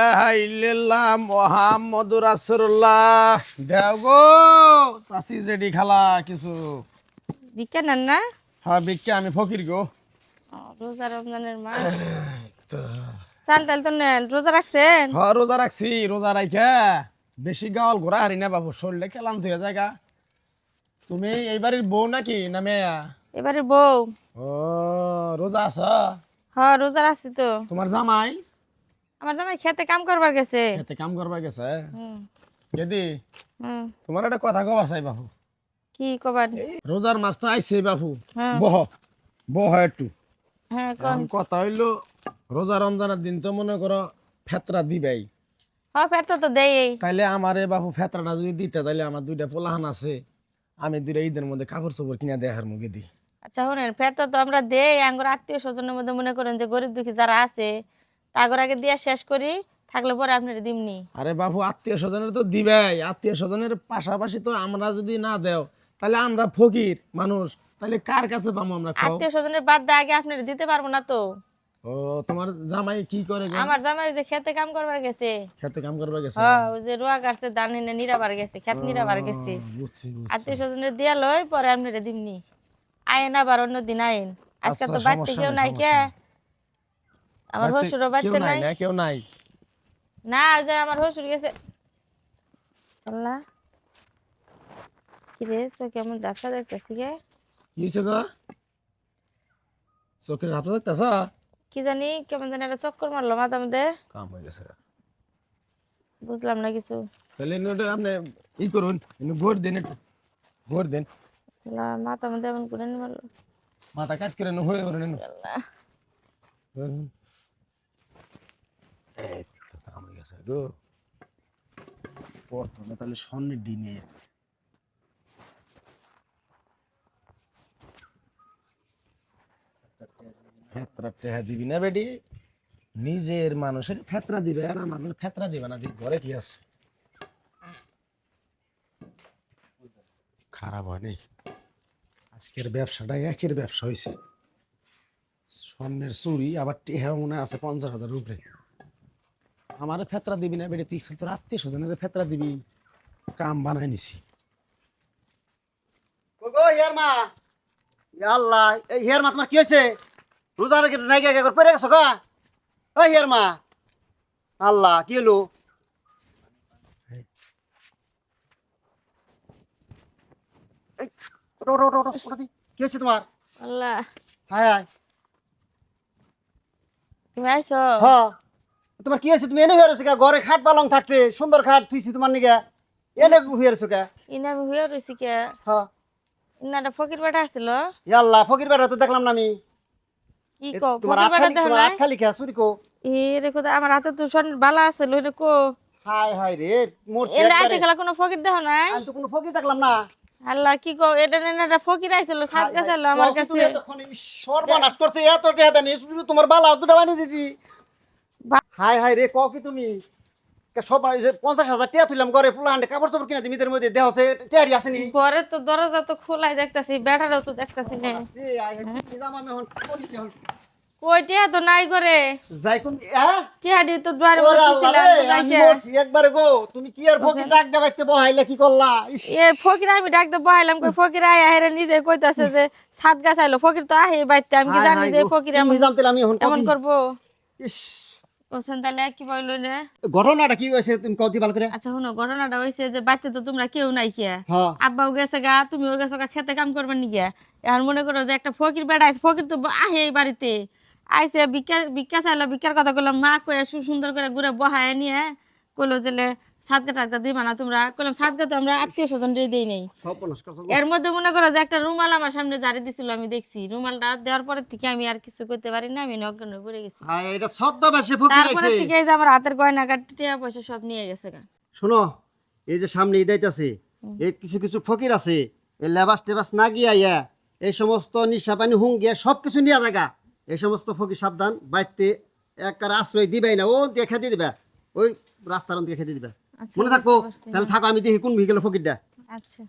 ইলাহা ইল্লাল্লাহ মুহাম্মাদুর রাসূলুল্লাহ। দেও গো চাচি জেডি খালা কিছু। ভিক্ষা নেন না? হ্যাঁ ভিক্ষা, আমি ফকির গো। রোজা রমজানের মাস। চাল টাল তো নেন, রোজা রাখছেন? হ্যাঁ রোজা রাখছি, রোজা রাখা বেশি গাওয়াল ঘোরা হারি না বাবু, শরীরে খেলাম তুই জায়গা। তুমি এই বাড়ির বউ নাকি না মেয়া? এবারে বউ। ও রোজা আছ? হ্যাঁ রোজা রাখছি তো। তোমার জামাই? আমার জামাই খেতে কাম করবার গেছে। খেতে কাম করবা গেছে? হুম কেদি হুম। তোমার একটা কথা কবার চাই বাবু। কি কবার? রোজার মাস তো আইছে বাবু, হ্যাঁ বহ বহ একটু। হ্যাঁ কোন? এখন কথা হইলো রোজা রমজানের দিন তো মনে করো ফেতরা দিবেই, হ্যাঁ ফেরত তো দেই। তাইলে আমারে বাবু ফেতরাটা যদি দিতে, তাইলে আমার দুইটা পোলাহান আছে, আমি দুইটা ঈদের মধ্যে কাপড় চোপড় কিনা দেখার মুখে দিই। আচ্ছা শুনেন, ফেরত তো আমরা দেই আঙ্গুর আত্মীয় স্বজনের মধ্যে, মনে করেন যে গরিব দুঃখী যারা আছে তাগর আগে দিয়া শেষ করি, থাকলে পরে আপনার দিমনি। আরে বাবু আত্মীয় স্বজনের তো দিবেই, আত্মীয় স্বজনের পাশাপাশি তো আমরা যদি না দেও তাহলে আমরা ফকির মানুষ, তাহলে কার কাছে পাবো আমরা খাও? আত্মীয় স্বজনের বাদ দিয়ে আগে আপনার দিতে পারবো না তো। ও তোমার জামাই কি করে গো? আমার জামাই ওই যে খেতে কাম করবার গেছে। খেতে কাম করবা গেছে? হ্যাঁ ওই যে রোয়া গাছছে ধান এনে নিরাবার গেছে, খেত নিরাবার গেছে। বুঝছি বুঝছি। আত্মীয় স্বজনের দিয়া লই, পরে আপনার দিমনি। আয়েন আবার অন্য দিন আইন। আজকে আচ্ছা, তো বাড়িতে সমস্যা কেউ নাই, নাই কে? সমস্যা নাই। আমার বাড়িতে হসুরও কেউ বাড়িতে নাই নাই। না? কেউ নাই? না ওই যে আমার হসুর গেছে। আল্লাহ কি রে, চোখে এমন ঝাপসা দেখতেছি কে? কি হয়েছে গো? চোখে ঝাপসা দেখতেছ? কি জানি কেমন জানি একটা চক্কর মারলো মাথা মধ্যে, কাম হয়ে গেছে। বুঝলাম না কিছু। তাহলে ওটা আপনি ই করুন, ভোট দেন, একটু ভোট দেন। আল্লাহ, মাথা মধ্যে এমন করে মারলো। মাথা কাজ করে হয়ে করুন। আল্লাহ এই তো কাম হয়ে গেছে গো। প্রথমে তাহলে স্বর্ণের ডিনে ফেতরা টেহা দিবি না বেডি, নিজের মানুষের ফেতরা দিবে আর আমাদের ফেতরা দিবে না, দিক ঘরে কি আছে? খারাপ হয় নাই, আজকের ব্যবসাটা একের ব্যবসা হয়েছে। স্বর্ণের চুরি আবার টেহা মনে আছে 50,000 উপরে। আমার ফেতরা দিবি না বেডি, তুই তোর আত্মীয় স্বজনের ফেতরা দিবি, কাম বানাই নিছি। ওগো ইয়ার মা, ইয়া আল্লাহ, এই ইয়ার মা তোমার কি হয়েছে? রোজার আগে নাই গে করে পড়ে গেছো গা? ওই ইয়ার মা, আল্লাহ কি হলো? এই, ওঠো ওঠো ওঠো ওঠো, ওঠো দি। কি হয়েছে তোমার? আল্লাহ, হায় হায়। তুমি আইছো? হ্যাঁ, তোমার কি হয়েছে? তুমি এনে হয়ে রয়েছো গা? ঘরে খাট পালং থাকতে সুন্দর খাট থুইছি তোমার নিগে, এনে হয়ে রয়েছো গা? ইনা আমি হইয়া রয়েছি কে? হ্যাঁ, ইনা একটা ফকির বেটা আসছিল। ইয়া আল্লাহ, ফকির বেটা তো দেখলাম না আমি। কি এ, কো তোমার ফকির হাত বেটা খালি, দেখো তোমার নাই? হাত খালি খেয়া চুরি কো। এ রেখো আমার হাতে তো স্বর্ণের বালা আছে, লইলে কো। হায় হায় রে, মরছি এনে আইতে একবারে। খেলা কোনো ফকির দেখো নাই? আমি তো কোনো ফকির দেখলাম না। আল্লাহ কি কো, এটা না একটা ফকির আইছিল, সাত হায় গাছ হায়, আইলো আমার কও কি কাছে। তুমি এতক্ষণে সর্বনাশ করছে, এত টেহাটা নিয়ে শুধু তোমার বালা দুটা বানিয়ে দিছি। হায় হায় রে, কও কি তুমি? সব 50,000 টিয়া তুললাম ঘরে, পোলা হান্ডে কাপড় চোপড় কিনা দিমিদের মধ্যে দেহ আছে টিয়ারি আসেনি। ঘরে তো দরজা তো খোলাই দেখতাছি, বেটারও তো দেখতাছি না। কই টিয়া তো নাই করে। যাই কোন হ্যাঁ? টিয়া দি তো দুয়ারে ওরে আল্লাহ বসেছিলাম, রে, তো আমি যাইছে। মরছি একবারে গো। তুমি কি আর ফকির ডাক দেবাইতে বহাইলে কি করলা? ইস, এ ফকির আমি ডাকতে বহাইলাম, কই ফকির আয় হেরে নিজে কইতাছে যে সাত গাছ আইলো। ফকির তো আহে বাইতে, আমি কি হায় জানি হায় যে গো, ফকির তুমি এমন জানতে আমি এখন এমন কবি। করবো? ইস, কোসেন তাহলে কি বইলো রে? ঘটনাটা কি হয়েছে তুমি কও দি ভালো করে। আচ্ছা শুনো, ঘটনাটা হইছে যে বাইতে তো তোমরা কেউ নাই কিয়া। হ্যাঁ, আব্বাও গেছে গা, তুমিও গেছো গা খেতে কাম করবার নি গিয়া। এখন মনে করো যে একটা ফকির বেড়া আছে, ফকির তো আহে এই বাড়িতে আইসে, ভিক্ষা ভিক্ষা চাইলো, ভিক্ষার কথা কইলাম, মা কয়ে সুন্দর করে ঘুরে বহায় নিয়ে কইলো যে সাতগা টাকা দিবা না তোমরা? কইলাম সাতগা তো আমরা আত্মীয় স্বজন দিই নাই। সর্বনাশ করছো গো। এর মধ্যে মনে করো যে একটা রুমাল আমার সামনে জারি দিছিল, আমি দেখছি। রুমালটা দেওয়ার পরের থেকে আমি আর কিছু করতে পারি না, আমি অজ্ঞান হয়ে পড়ে গেছি। হায়, এটা ছদ্মবেশে ফকির তারপরে আইছে। থেকে এই যে আমার হাতের গয়না কাটি টাকা পয়সা সব নিয়ে গেছে গা। শোনো, এই যে সামনে ঈদ আইতাছে, এই কিছু কিছু ফকির আছে, এই লেবাস টেবাস না গিয়া ইয়া এই সমস্ত নিশা পানি হুং গিয়া সব কিছু নিয়ে জায়গা। এই সমস্ত ফকির সাবধান, বাইতে একবার আশ্রয় দিবেই না, ও দিয়ে খেতে দিবা, ওই রাস্তার দিয়ে খেতে দিবা। আচ্ছা, মনে থাকবো। বুঝতে পারছি। তাহলে থাকো, আমি দেখি কোন ভিগেল ফকিরটা। আচ্ছা।